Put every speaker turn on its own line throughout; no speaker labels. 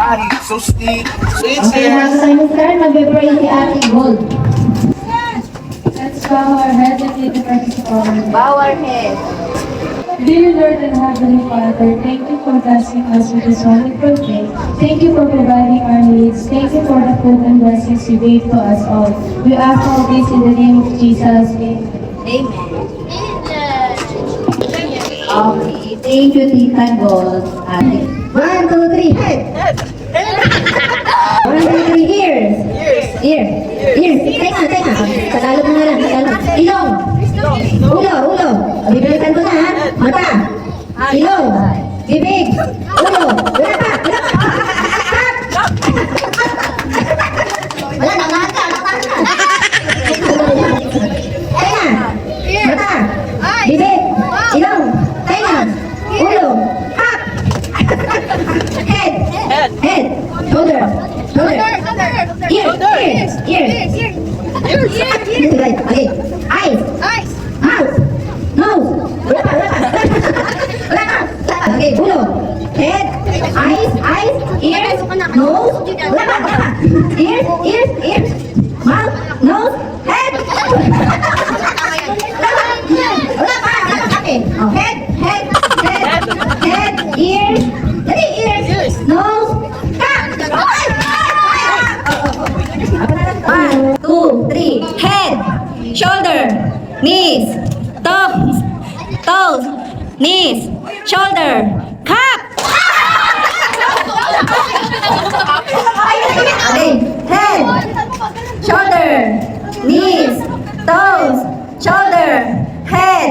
body so stiff.
Okay, next time is turn. Mag-pray si Ate Gold. Let's bow our heads and take the precious offering.
Bow our heads.
Dear Lord and Heavenly Father, thank you for blessing us with this wonderful day. Thank you for providing our needs. Thank you for the food and blessings you gave to us all. We ask all this in the name of Jesus. Amen.
Okay, thank you, Tita Gold. 1, 2, 3, head. 1, 2, 3, ears. Ears. Teka. Tagalog na lang, Tagalog. Ilong. Ulo. Bibalikan ko na, ha? Mata. Ilong. Bibig. Ulo. Wala pa. Wala na, mata. Tenga. Mata. Bibig. Ilong. Tenga. Ulo. Hap. Head. Shoulder. Ears. Okay. Eyes. Mouth. Nose. Wala pa. Okay, ulo. Head. Eyes. Ears. Nose. Wala pa. Ears. Mouth. Nose. Head. Wala pa. Okay. Oh, head. Ears. Dali, ears. Nose. Cut. 1, 2, 3. Head. Shoulder. Knees. Toes. Knees. Shoulder. Cup. Okay. Head. Shoulder. Knees. Toes. Shoulder. Head.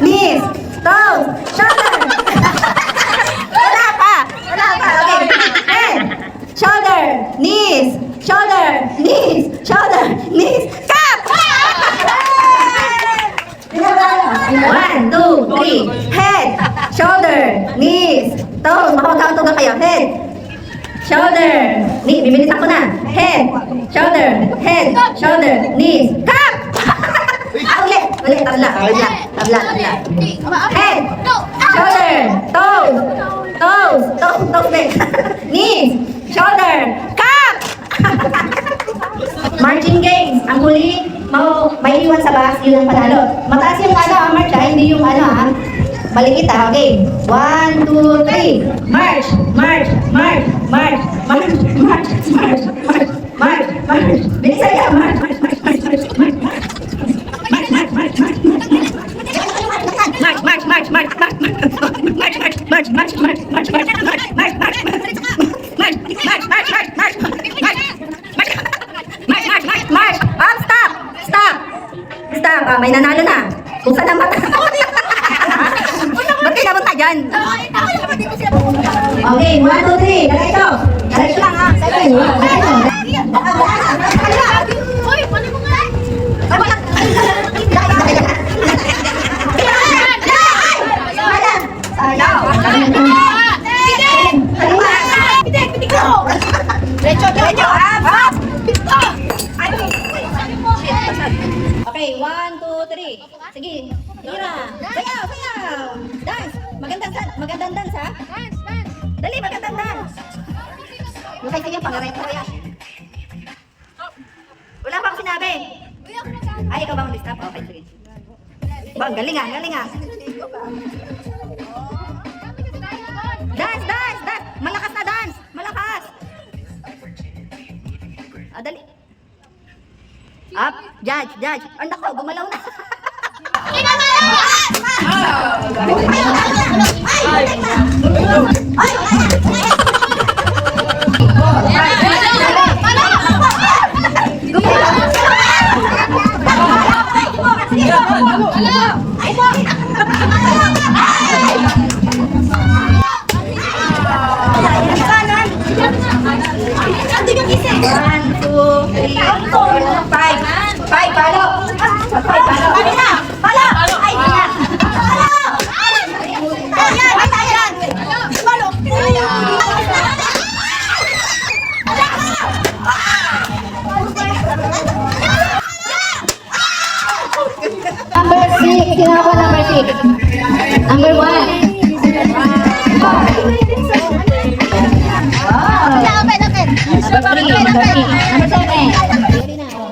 Knees. Toes. Shoulder. Wala pa. Okay. Head. Shoulder. Knees. Cup. 1, 2, 3. Head. Shoulder. Knees. Toes. Makapagkakatugan kayo. Head. Shoulder. Knees. Bibilisan ko na. Head. Shoulder. Knees. Cup. Ulit. Tabla. Head. Shoulder. Toes. Knees. Shoulder. Cup. Marching games. Ang huli, may iwan sa bus, yun ang panalo. Mataas yung march ha, hindi yung balik kita, okay? 1, 2, 3. March. Bilisan ka, march. Stop. May nanalo na. Kung saan ang mata. Ba't kayo napunta dyan? Okay, 1, 2, 3. Diretso lang ha.
Uy, paano mo nga?
Okay, 1, 2, 3. Sige. Tira. Sayaw. Dance. Magandang dance ha. Dali, magandang dance. Yung kayo yung pangarento ko yan. Wala pa akong sinabi. Ay, ikaw ba mag-stop? Okay, sige. Ba, galing ah. Dance. Malakas na dance. Malakas. Dali. Up. Judge. Ang nako, gumalaw na. Sinawa number 6. Number 1. Number 7. Ready na, oh.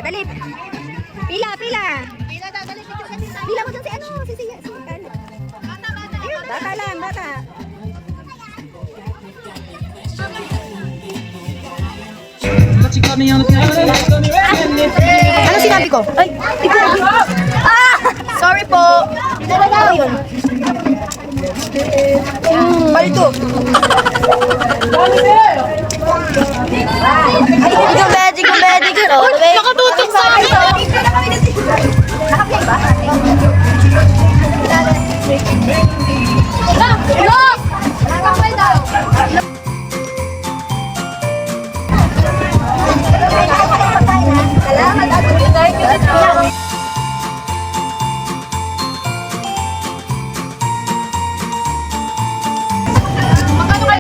Dali. Pila, pila. Pila mo dun si ano, si Sia. Bata lang, bata. Ano sinabi ko? Ay, ikaw. Ah! Sorry po. Ano yun? Paldo.